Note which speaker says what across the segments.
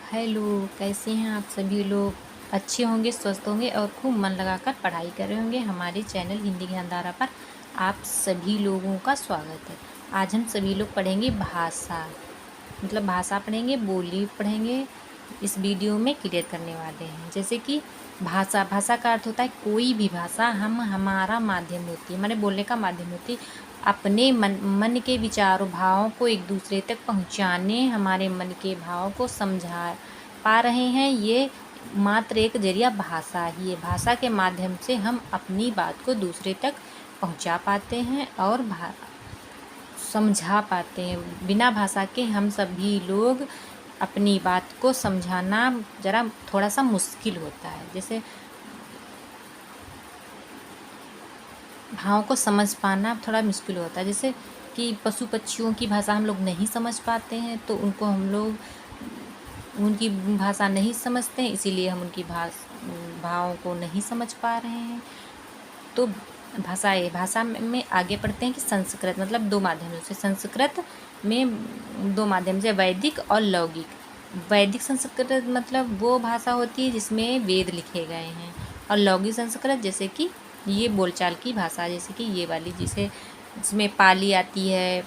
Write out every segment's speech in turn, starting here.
Speaker 1: Hello, कैसे हैं आप सभी लोग। अच्छे होंगे, स्वस्थ होंगे और खूब मन लगाकर पढ़ाई कर रहे होंगे। हमारे चैनल हिंदी ज्ञानधारा पर आप सभी लोगों का स्वागत है। आज हम सभी लोग पढ़ेंगे भाषा, मतलब भाषा पढ़ेंगे, बोली पढ़ेंगे। इस वीडियो में क्लियर करने वाले हैं। जैसे कि भाषा, भाषा का अर्थ होता है कोई भी भाषा हमारा माध्यम होती है, हमारे बोलने का माध्यम होती है। अपने मन के विचारों भावों को एक दूसरे तक पहुंचाने, हमारे मन के भाव को समझा पा रहे हैं, ये मात्र एक जरिया भाषा ही है। भाषा के माध्यम से हम अपनी बात को दूसरे तक पहुंचा पाते हैं और समझा पाते हैं। बिना भाषा के हम सभी लोग अपनी बात को समझाना ज़रा थोड़ा सा मुश्किल होता है। जैसे भावों को समझ पाना थोड़ा मुश्किल होता है। जैसे कि पशु पक्षियों की भाषा हम लोग नहीं समझ पाते हैं, तो उनको हम लोग उनकी भाषा नहीं समझते हैं, इसीलिए हम उनकी भावों को नहीं समझ पा रहे हैं। तो भाषा में आगे पढ़ते हैं कि संस्कृत, मतलब दो माध्यमों से। संस्कृत में दो माध्यम से, वैदिक और लौकिक। वैदिक संस्कृत मतलब वो भाषा होती है जिसमें वेद लिखे गए हैं, और लौकिक संस्कृत जैसे कि ये बोलचाल की भाषा, जैसे कि ये वाली जिसमें पाली आती है,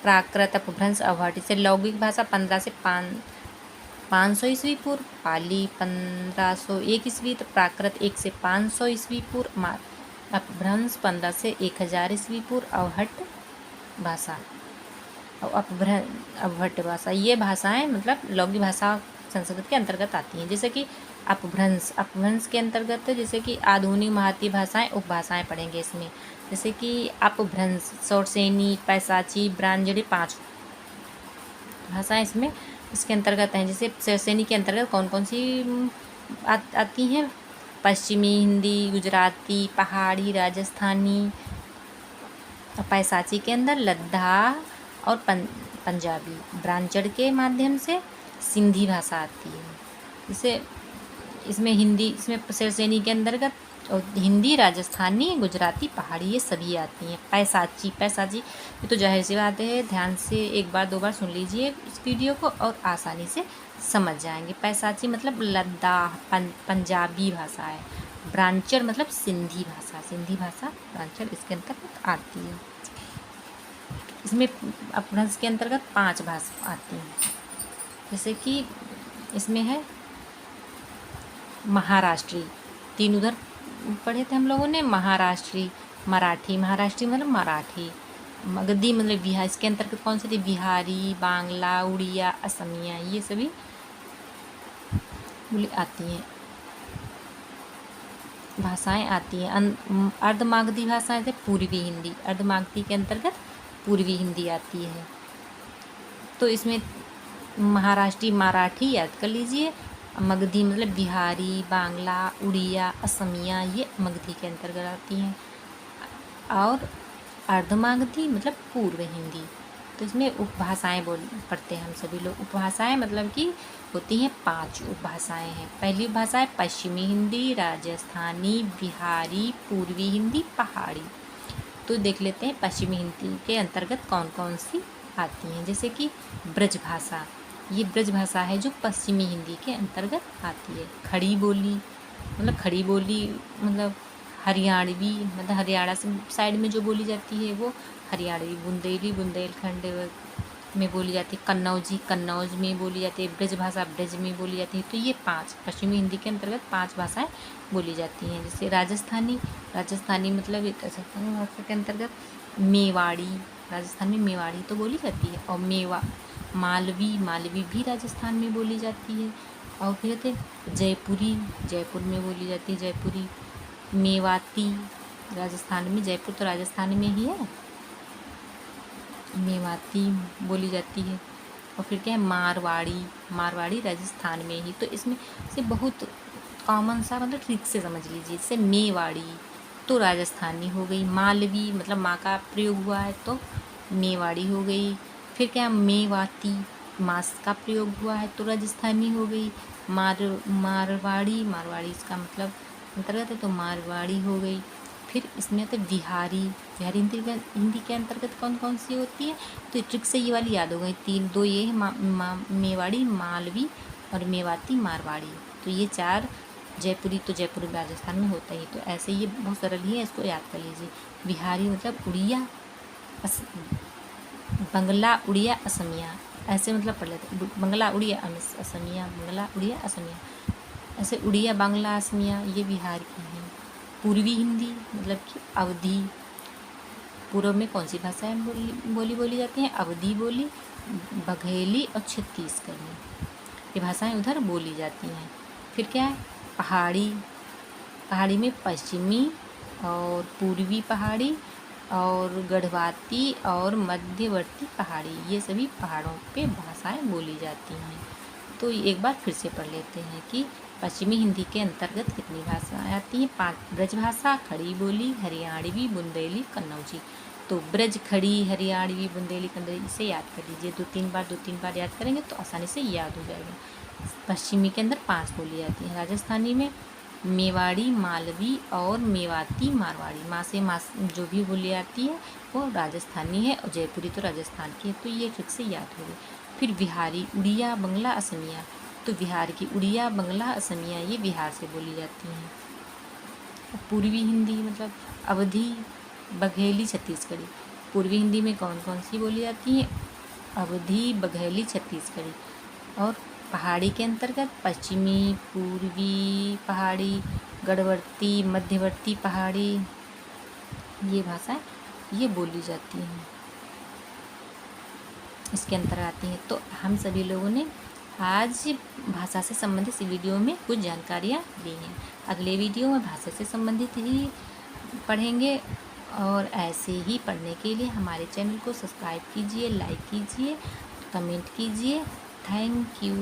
Speaker 1: प्राकृत, अपभ्रंश, अवहट। इसे लौकिक भाषा 15 से 500 ईस्वी पूर्व, पाली 1501 ईस्वी, तो प्राकृत 1 से 500 ईस्वी पूर्व, अपभ्रंश 15 से 1000 ईस्वी पूर्व, अवहट भाषा और अवहट भाषा, ये भाषाएं मतलब लौकिक भाषा संस्कृत के अंतर्गत आती हैं। जैसे कि अपभ्रंश के अंतर्गत जैसे कि आधुनिक महाती भाषाएं, उपभाषाएं पढ़ेंगे इसमें। जैसे कि अपभ्रंश, शौरसेनी, पैशाची, ब्राह्मणी, 5 भाषाएं इसके अंतर्गत हैं। जैसे शौरसेनी के अंतर्गत कौन कौन सी आती हैं? पश्चिमी हिंदी, गुजराती, पहाड़ी, राजस्थानी। पैशाची के अंदर लद्दाख और पंजाबी। ब्राह्मण के माध्यम से सिंधी भाषा आती है। जैसे इसमें शौरसेनी के अंतर्गत हिंदी, राजस्थानी, गुजराती, पहाड़ी, ये सभी आती हैं। पैशाची ये तो जाहिर सी बात है, ध्यान से एक बार दो बार सुन लीजिए इस वीडियो को और आसानी से समझ जाएंगे। पैशाची मतलब लद्दाख पंजाबी भाषा है। ब्राह्मण मतलब सिंधी भाषा ब्राह्मण इसके अंतर्गत आती है। इसमें अपभ्रंश के अंतर्गत 5 भाषा आती हैं। जैसे कि इसमें है महाराष्ट्री, 3 उधर पढ़े थे हम लोगों ने। महाराष्ट्री मतलब मराठी। मगधी मतलब बिहार, इसके अंतर्गत कौन से थे? बिहारी, बांग्ला, उड़िया, असमिया, ये सभी आती हैं, भाषाएं आती हैं। अर्धमागधी भाषाएं थे पूर्वी हिंदी, अर्धमागधी के अंतर्गत पूर्वी हिंदी आती है। तो इसमें महाराष्ट्री, मराठी याद कर लीजिए। मगधी मतलब बिहारी, बांग्ला, उड़िया, असमिया, ये मगधी के अंतर्गत आती हैं। और अर्धमागधी मतलब पूर्व हिंदी। तो इसमें उपभाषाएं पढ़ते हैं हम सभी लोग। उपभाषाएं मतलब कि होती हैं 5 उपभाषाएं हैं। पहली उपभाषा है पश्चिमी हिंदी, राजस्थानी, बिहारी, पूर्वी हिंदी, पहाड़ी। तो देख लेते हैं पश्चिमी हिंदी के अंतर्गत कौन कौन सी आती हैं। जैसे कि ब्रज भाषा, ये ब्रज भाषा है जो पश्चिमी हिंदी के अंतर्गत आती है। खड़ी बोली मतलब हरियाणवी, मतलब हरियाणा से साइड में जो बोली जाती है वो हरियाणवी। बुंदेली बुंदेलखंड में बोली जाती है। कन्नौज में बोली जाती है। ब्रज भाषा ब्रज में बोली जाती है। तो ये 5 पश्चिमी हिंदी के अंतर्गत 5 भाषाएं बोली जाती हैं। जैसे राजस्थानी मतलब एक भाषा के अंतर्गत मेवाड़ी, राजस्थान में मेवाड़ी तो बोली जाती है। और मालवी भी राजस्थान में बोली जाती है। और फिर थे जयपुर में बोली जाती है जयपुरी। मेवाती राजस्थान में, जयपुर तो राजस्थान में ही है, मेवाती बोली जाती है। और फिर क्या है? मारवाड़ी राजस्थान में ही। तो इसमें से बहुत कॉमन सा, मतलब ठीक से समझ लीजिए। जैसे मेवाड़ी तो राजस्थानी हो गई, मालवी मतलब माँ का प्रयोग हुआ है तो मेवाड़ी हो गई। फिर क्या? मेवाती मांस का प्रयोग हुआ है तो राजस्थानी हो गई। मारवाड़ी इसका मतलब अंतर्गत है तो मारवाड़ी हो गई। फिर इसमें तो बिहारी हिंदी के अंतर्गत कौन कौन सी होती है? तो ट्रिक से ये वाली याद हो गई। 2 ये है मेवाड़ी, मालवी और मेवाती मारवाड़ी। तो ये 4 जयपुरी तो जयपुर राजस्थान में होता ही, तो ऐसे ये बहुत सरल ही है, इसको याद कर लीजिए। बिहारी मतलब उड़िया, बंगला उड़िया असमिया, ऐसे मतलब पढ़ लेते हैं। बंगला उड़िया असमिया, बंगला उड़िया असमिया, ऐसे उड़िया बांग्ला असमिया ये बिहार की हैं। पूर्वी हिंदी मतलब कि अवधी। पूर्व में कौन सी भाषाएं बोली जाती हैं? अवधी बोली, बघेली और छत्तीसगढ़ी, ये भाषाएं उधर बोली जाती हैं। फिर क्या है? पहाड़ी। पहाड़ी में पश्चिमी और पूर्वी पहाड़ी और गढ़वाती और मध्यवर्ती पहाड़ी, ये सभी पहाड़ों पे भाषाएं बोली जाती हैं। तो एक बार फिर से पढ़ लेते हैं कि पश्चिमी हिंदी के अंतर्गत कितनी भाषाएं आती हैं? 5। ब्रजभाषा, खड़ी बोली, हरियाणवी, बुंदेली, कन्नौजी। तो ब्रज, खड़ी, हरियाणवी, बुंदेली, कन्नौजी, इसे याद कर लीजिए। 2-3 बार याद करेंगे तो आसानी से याद हो जाएगा। पश्चिमी के अंदर 5 बोली जाती हैं। राजस्थानी में मेवाड़ी, मालवी और मेवाती मारवाड़ी। माँ से माँ जो भी बोली आती है वो राजस्थानी है, और जयपुरी तो राजस्थान की है, तो ये फिर से याद हो गई। फिर बिहारी, उड़िया, बंगला, असमिया। तो बिहार की उड़िया, बंगला, असमिया ये बिहार से बोली जाती हैं। पूर्वी हिंदी मतलब अवधी, बघेली, छत्तीसगढ़ी। पूर्वी हिंदी में कौन कौन सी बोली जाती हैं? अवधी, बघेली, छत्तीसगढ़ी। और पहाड़ी के अंतर्गत पश्चिमी, पूर्वी पहाड़ी, गढ़वर्ती, मध्यवर्ती पहाड़ी, ये भाषाएं ये बोली जाती हैं, इसके अंतर आती हैं। तो हम सभी लोगों ने आज भाषा से संबंधित इस वीडियो में कुछ जानकारियाँ दी हैं। अगले वीडियो में भाषा से संबंधित ही पढ़ेंगे, और ऐसे ही पढ़ने के लिए हमारे चैनल को सब्सक्राइब कीजिए, लाइक कीजिए, कमेंट कीजिए। Thank you.